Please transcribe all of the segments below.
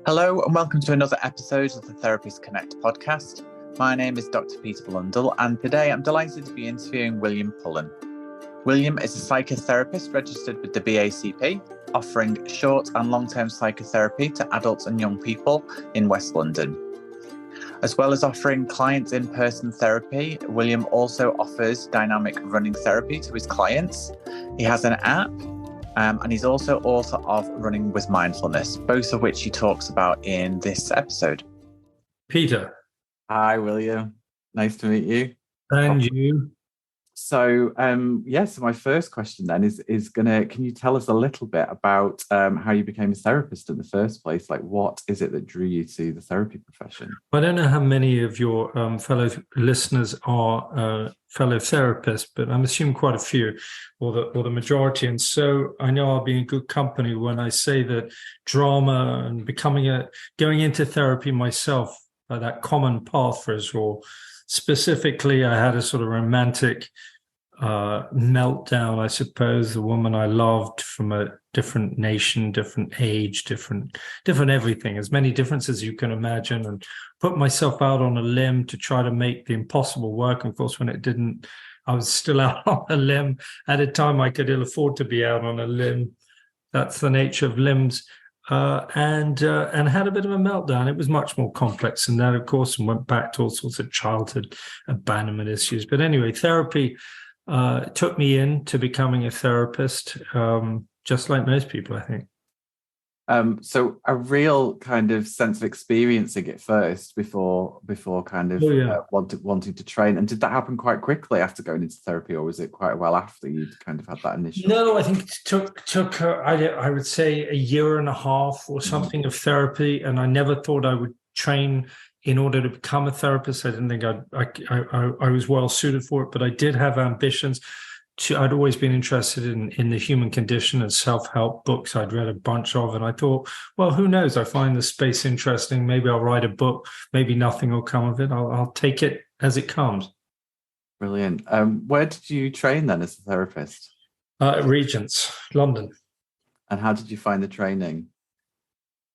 Hello and welcome to another episode of the Therapist Connect podcast. My name is Dr. Peter Blundell and today I'm delighted to be interviewing William Pullen. William is a psychotherapist registered with the BACP, offering short and long-term psychotherapy to adults and young people in West London. As well as offering clients in-person therapy, William also offers dynamic running therapy to his clients. He has an app. And he's also author of Running with Mindfulness, both of which he talks about in this episode. Peter. Hi, William. Nice to meet you. And you. So, so my first question then is can you tell us a little bit about how you became a therapist in the first place? Like, what is it that drew you to the therapy profession? I don't know how many of your fellow listeners are fellow therapists, but I'm assuming quite a few, or the majority. And so I know I'll be in good company when I say that drama and going into therapy myself, that common path for us all. Specifically, I had a sort of romantic meltdown, I suppose. The woman I loved from a different nation, different age, different everything, as many differences as you can imagine, and put myself out on a limb to try to make the impossible work. And of course, when it didn't, I was still out on a limb. At a time, I could ill afford to be out on a limb. That's the nature of limbs. And had a bit of a meltdown. It was much more complex than that, of course, and went back to all sorts of childhood abandonment issues. But anyway, therapy took me into becoming a therapist, just like most people, I think. So a real kind of sense of experiencing it first before kind of wanting to train. And did that happen quite quickly after going into therapy, or was it quite a while after you'd kind of had that initial? No, I think it took I would say a year and a half or something of therapy, and I never thought I would train in order to become a therapist. I didn't think I was well suited for it, but I did have ambitions. I'd always been interested in the human condition and self-help books. I'd read a bunch of, and I thought, well, who knows? I find the space interesting. Maybe I'll write a book. Maybe nothing will come of it. I'll take it as it comes. Brilliant. Where did you train then as a therapist? At Regent's, London. And how did you find the training?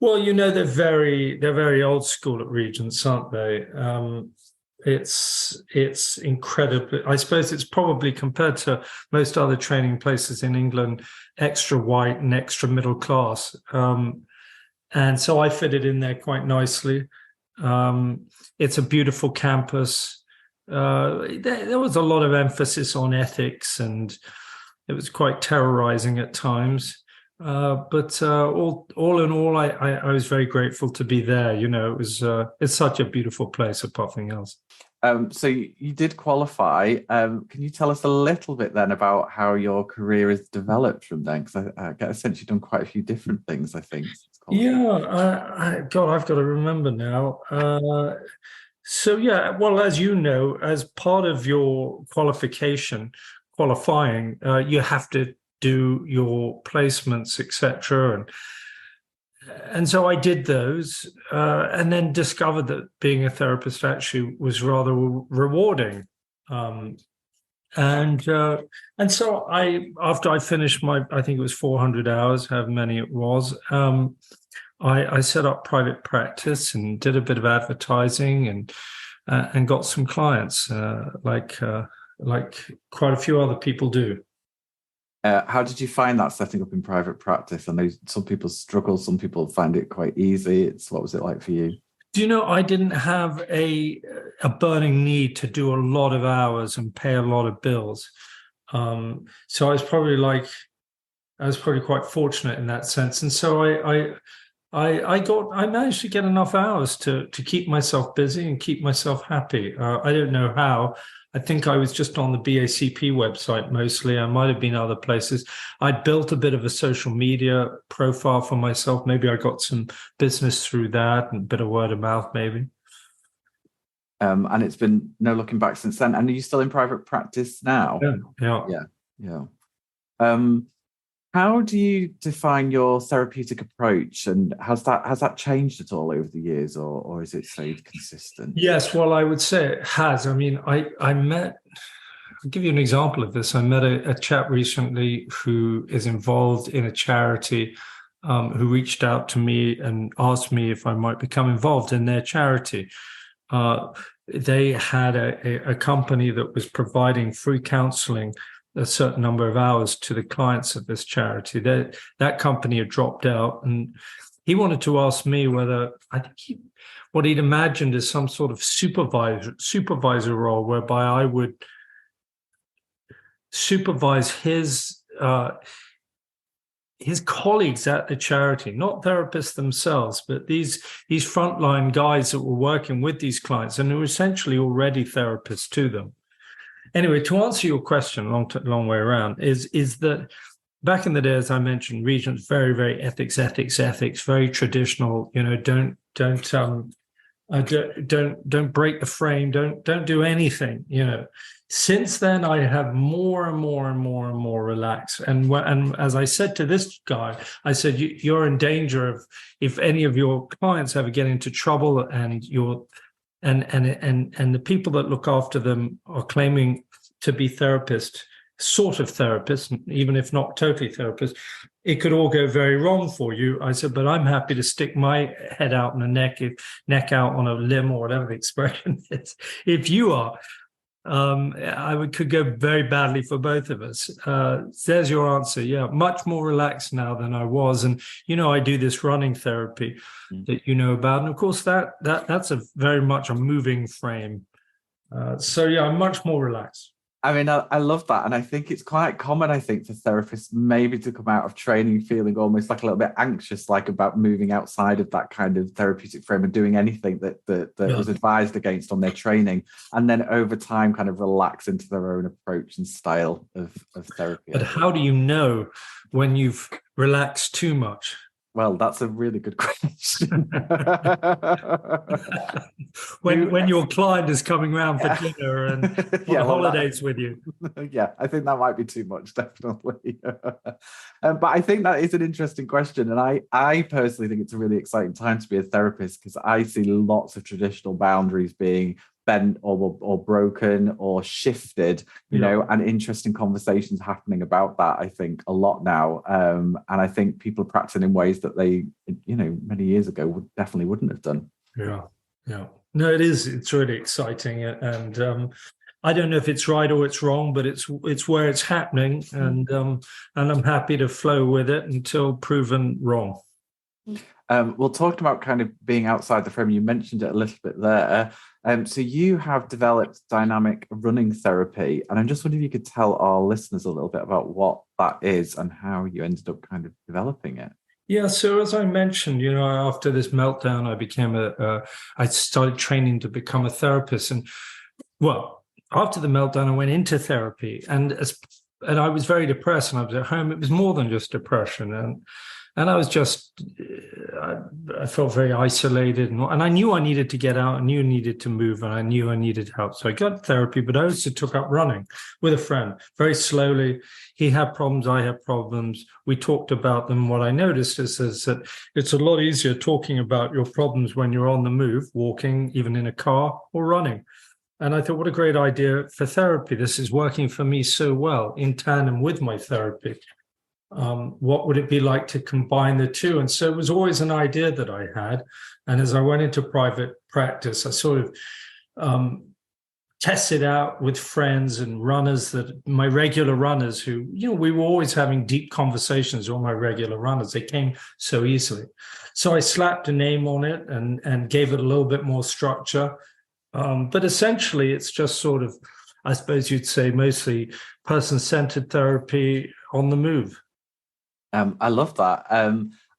Well, they're very old school at Regent's, aren't they? It's incredibly, I suppose it's probably, compared to most other training places in England, extra white and extra middle class. And so I fitted in there quite nicely. It's a beautiful campus. There was a lot of emphasis on ethics, and it was quite terrorizing at times. But all in all, I was very grateful to be there. It's such a beautiful place, apart from anything else. So you did qualify. Can you tell us a little bit then about how your career has developed from then? Because I get a sense you've done quite a few different things, I think. I've got to remember now. Well, as you know, as part of your qualifying, you have to do your placements, etc. And so I did those, and then discovered that being a therapist actually was rather rewarding. And so after I finished I think it was 400 hours, however many it was, I set up private practice and did a bit of advertising and got some clients, like quite a few other people do. How did you find that setting up in private practice? I know some people struggle, some people find it quite easy. What was it like for you? Do you know, I didn't have a burning need to do a lot of hours and pay a lot of bills. So I was probably quite fortunate in that sense. And so I managed to get enough hours to keep myself busy and keep myself happy. I don't know how. I think I was just on the BACP website mostly. I might have been other places. I built a bit of a social media profile for myself. Maybe I got some business through that and a bit of word of mouth, maybe. And it's been no looking back since then. And are you still in private practice now? Yeah. How do you define your therapeutic approach, and has that changed at all over the years, or is it stayed consistent? Yes, well, I would say it has. I mean, I'll give you an example of this. I met a chap recently who is involved in a charity who reached out to me and asked me if I might become involved in their charity. They had a company that was providing free counselling a certain number of hours to the clients of this charity. That company had dropped out, and he wanted to ask me whether what he'd imagined is some sort of supervisor role whereby I would supervise his colleagues at the charity, not therapists themselves, but these frontline guys that were working with these clients and who were essentially already therapists to them. Anyway, to answer your question, long way around, is that back in the day, as I mentioned, Regent's very, very ethics, very traditional. Don't break the frame, don't do anything. Since then, I have more and more relaxed. And as I said to this guy, I said, you're in danger of, if any of your clients ever get into trouble and the people that look after them are claiming to be sort of therapists, even if not totally therapists, it could all go very wrong for you. I said, but I'm happy to stick my head out on a neck out on a limb, or whatever the expression is. If you are, could go very badly for both of us. There's your answer. Yeah, much more relaxed now than I was. And, I do this running therapy that you know about. And of course, that's a very much a moving frame. So yeah, I'm much more relaxed. I mean, I love that. And I think it's quite common, I think, for therapists maybe to come out of training feeling almost like a little bit anxious, like about moving outside of that kind of therapeutic frame and doing anything that was advised against on their training. And then over time kind of relax into their own approach and style of therapy. But how do you know when you've relaxed too much? Well, that's a really good question. when your client is coming around for dinner and on holidays with you. Yeah, I think that might be too much, definitely. But I think that is an interesting question. And I personally think it's a really exciting time to be a therapist, because I see lots of traditional boundaries being bent or broken or shifted, and interesting conversations happening about that, I think, a lot now. And I think people are practicing in ways that they, many years ago definitely wouldn't have done. Yeah. No, it's really exciting. And I don't know if it's right or it's wrong, but it's where it's happening. And I'm happy to flow with it until proven wrong. We'll talk about kind of being outside the frame. You mentioned it a little bit there. So you have developed dynamic running therapy, and I'm just wondering if you could tell our listeners a little bit about what that is and how you ended up kind of developing it. Yeah, so as I mentioned, after this meltdown, I started training to become a therapist. And after the meltdown, I went into therapy, and I was very depressed, and I was at home. It was more than just depression, and I was just, I felt very isolated, and I knew I needed to get out, I knew I needed to move, and I knew I needed help. So I got therapy, but I also took up running with a friend very slowly. He had problems, I had problems. We talked about them. What I noticed is that it's a lot easier talking about your problems when you're on the move, walking, even in a car, or running. And I thought, what a great idea for therapy. This is working for me so well in tandem with my therapy. What would it be like to combine the two? And so it was always an idea that I had. And as I went into private practice, I sort of tested out with friends and runners, my regular runners who, we were always having deep conversations, all my regular runners. They came so easily. So I slapped a name on it and gave it a little bit more structure. But essentially, it's just sort of, I suppose you'd say, mostly person-centered therapy on the move. I love that.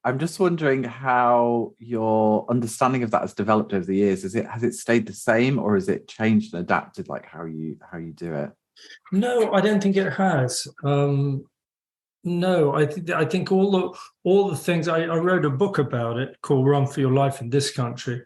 I'm just wondering how your understanding of that has developed over the years. Has it stayed the same, or has it changed and adapted, like how you do it? No, I don't think it has. No, I think all the things. I wrote a book about it called "Run for Your Life in This Country."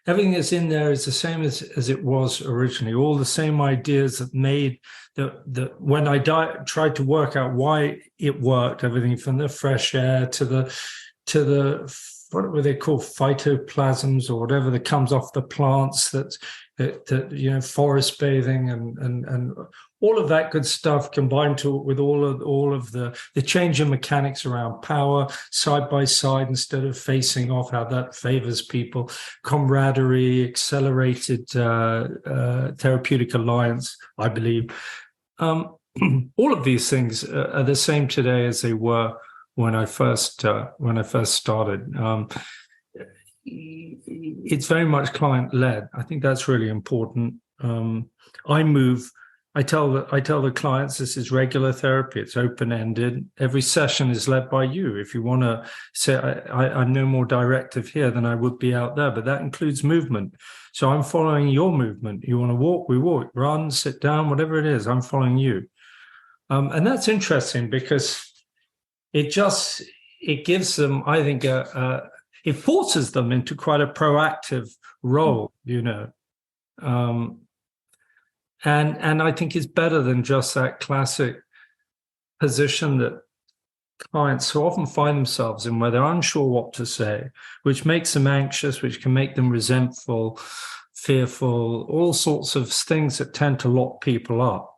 Everything that's in there is the same as it was originally. All the same ideas that made the when I tried to work out why it worked. Everything from the fresh air to the what were they called, phytoplasms or whatever that comes off the plants. That forest bathing and all of that good stuff combined with all of the change in mechanics around power, side by side instead of facing off, how that favors people, camaraderie, accelerated therapeutic alliance, I believe. All of these things are the same today as they were when I first started. It's very much client-led. I think that's really important. I tell the clients this is regular therapy. It's open-ended. Every session is led by you. If you want to say, I'm no more directive here than I would be out there, but that includes movement. So I'm following your movement. You want to walk, we walk, run, sit down, whatever it is, I'm following you. And that's interesting because it gives them, I think, it forces them into quite a proactive role, And I think it's better than just that classic position that clients so often find themselves in, where they're unsure what to say, which makes them anxious, which can make them resentful, fearful, all sorts of things that tend to lock people up.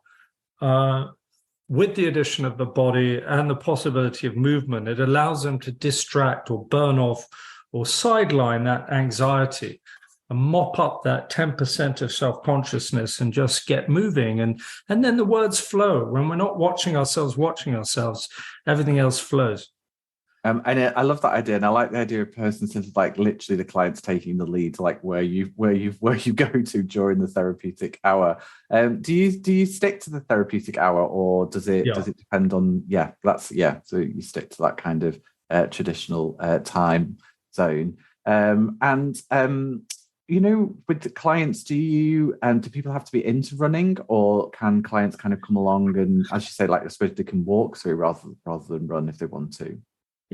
With the addition of the body and the possibility of movement, it allows them to distract or burn off or sideline that anxiety and mop up that 10% of self-consciousness and just get moving. And then the words flow. When we're not watching ourselves, everything else flows. And I love that idea, and I like the idea of person-centered, like literally the client's taking the lead, like where you go to during the therapeutic hour. Do you stick to the therapeutic hour, or does it depend on? So you stick to that kind of traditional time zone. With the clients, do people have to be into running, or can clients kind of come along and, as you say, like I suppose they can walk through rather than run if they want to?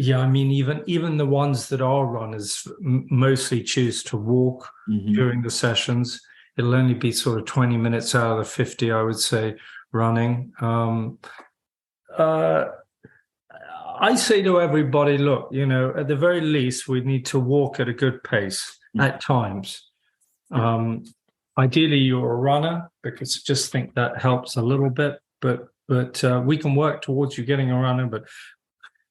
Yeah, I mean, even the ones that are runners mostly choose to walk during the sessions. It'll only be sort of 20 minutes out of the 50, I would say, running. I say to everybody, look, at the very least, we need to walk at a good pace at times. Ideally, you're a runner, because I just think that helps a little bit. But we can work towards you getting a runner. But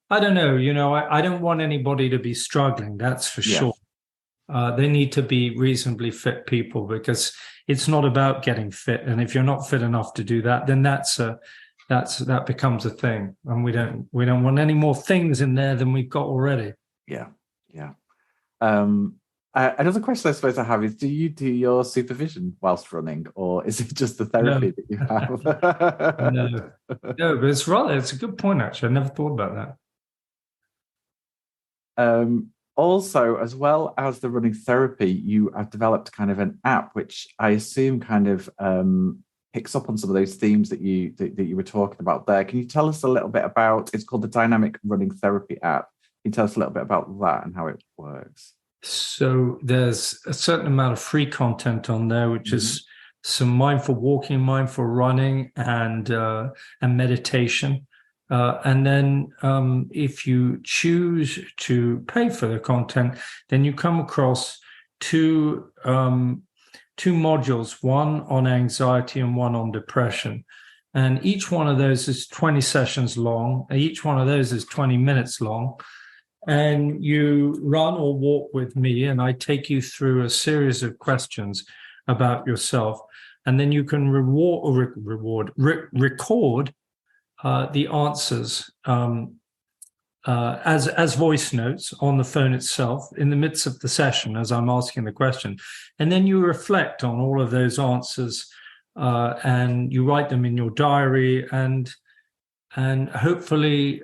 I don't know, I don't want anybody to be struggling, that's for sure. They need to be reasonably fit people, because it's not about getting fit. And if you're not fit enough to do that, then that becomes a thing. And we don't want any more things in there than we've got already. Yeah. Another question I suppose I have is, do you do your supervision whilst running, or is it just the therapy that you have? No, but it's a good point, actually. I never thought about that. Also, as well as the running therapy, you have developed kind of an app, which I assume kind of picks up on some of those themes that you were talking about there. Can you tell us a little bit about? It's called the Dynamic Running Therapy app. Can you tell us a little bit about that and how it works? So there's a certain amount of free content on there, which is some mindful walking, mindful running, and meditation. And then if you choose to pay for the content, then you come across two modules, one on anxiety and one on depression. And each one of those is 20 sessions long. Each one of those is 20 minutes long. And you run or walk with me, and I take you through a series of questions about yourself. And then you can record the answers as voice notes on the phone itself in the midst of the session as I'm asking the question. And then you reflect on all of those answers and you write them in your diary, and hopefully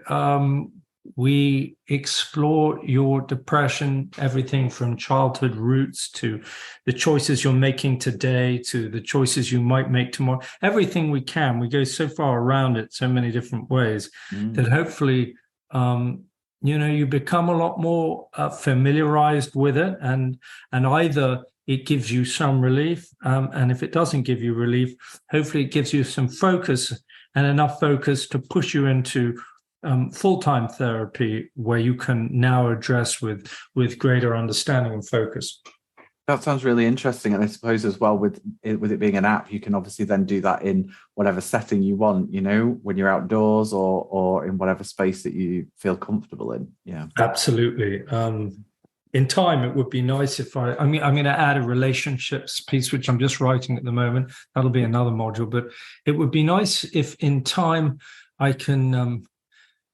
we explore your depression, everything from childhood roots to the choices you're making today to the choices you might make tomorrow. Everything we can. We go so far around it so many different ways that hopefully, you become a lot more familiarized with it, and either it gives you some relief, and if it doesn't give you relief, hopefully it gives you some focus, and enough focus to push you into full-time therapy, where you can now address with greater understanding and focus. That sounds really interesting. And I suppose as well with it being an app, you can obviously then do that in whatever setting you want, when you're outdoors or in whatever space that you feel comfortable in. Yeah. Absolutely. In time, it would be nice if I'm going to add a relationships piece, which I'm just writing at the moment. That'll be another module, but it would be nice if in time I can,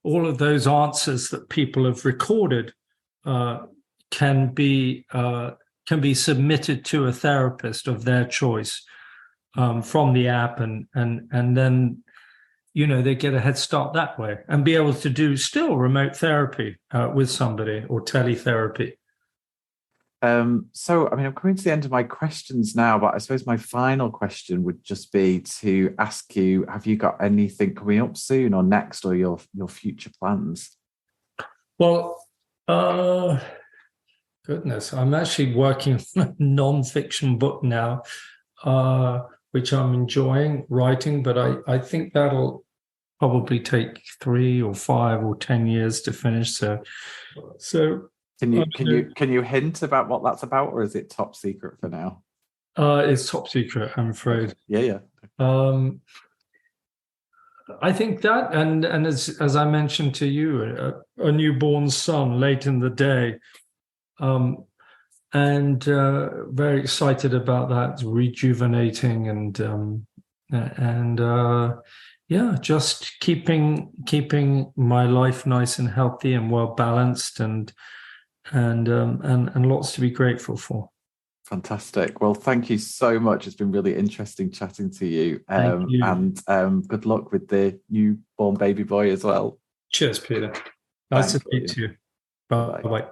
all of those answers that people have recorded can be submitted to a therapist of their choice from the app, and then they get a head start that way and be able to do still remote therapy with somebody or teletherapy. So, I'm coming to the end of my questions now, but I suppose my final question would just be to ask you, have you got anything coming up soon or next, or your future plans? Well, goodness, I'm actually working on a non-fiction book now, which I'm enjoying writing, but I think that'll probably take 3 or 5 or 10 years to finish. So can you hint about what that's about, or is it top secret for now? It's top secret, I'm afraid. Yeah. I think that, and as I mentioned to you, a newborn son late in the day, and very excited about that. It's rejuvenating and just keeping my life nice and healthy and well balanced, and lots to be grateful for. Fantastic. Well, thank you so much. It's been really interesting chatting to you. Thank you. And good luck with the newborn baby boy as well. Cheers, Peter. Nice to speak to you. Bye.